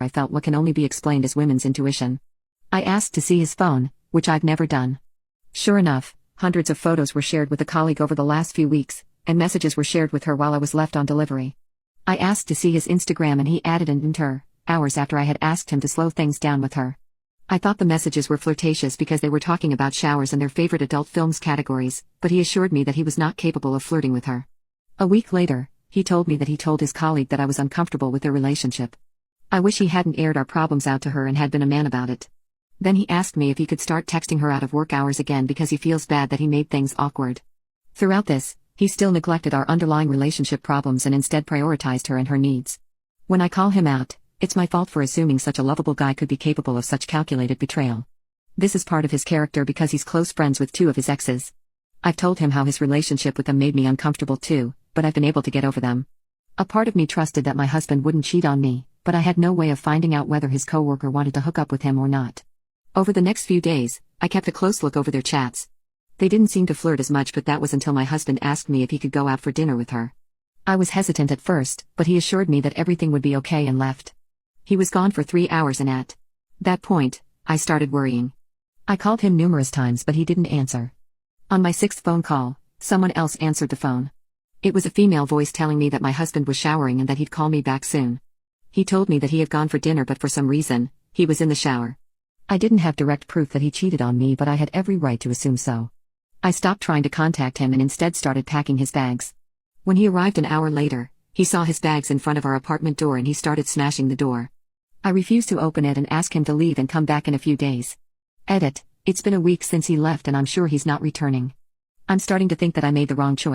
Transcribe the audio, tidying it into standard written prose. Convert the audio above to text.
I felt what can only be explained as women's intuition. I asked to see his phone, which I've never done. Sure enough, hundreds of photos were shared with a colleague over the last few weeks, and messages were shared with her while I was left on delivery. I asked to see his Instagram and he added an enter, hours after I had asked him to slow things down with her. I thought the messages were flirtatious because they were talking about showers and their favorite adult films categories, but he assured me that he was not capable of flirting with her. A week later, he told me that he told his colleague that I was uncomfortable with their relationship. I wish he hadn't aired our problems out to her and had been a man about it. Then he asked me if he could start texting her out of work hours again because he feels bad that he made things awkward. Throughout this, he still neglected our underlying relationship problems and instead prioritized her and her needs. When I call him out, it's my fault for assuming such a lovable guy could be capable of such calculated betrayal. This is part of his character because he's close friends with two of his exes. I've told him how his relationship with them made me uncomfortable too, but I've been able to get over them. A part of me trusted that my husband wouldn't cheat on me, but I had no way of finding out whether his coworker wanted to hook up with him or not. Over the next few days, I kept a close look over their chats. They didn't seem to flirt as much, but that was until my husband asked me if he could go out for dinner with her. I was hesitant at first, but he assured me that everything would be okay and left. He was gone for 3 hours and at that point, I started worrying. I called him numerous times but he didn't answer. On my 6th phone call, someone else answered the phone. It was a female voice telling me that my husband was showering and that he'd call me back soon. He told me that he had gone for dinner but for some reason, he was in the shower. I didn't have direct proof that he cheated on me, but I had every right to assume so. I stopped trying to contact him and instead started packing his bags. When he arrived an hour later, he saw his bags in front of our apartment door and he started smashing the door. I refused to open it and asked him to leave and come back in a few days. Edit, it's been a week since he left and I'm sure he's not returning. I'm starting to think that I made the wrong choice.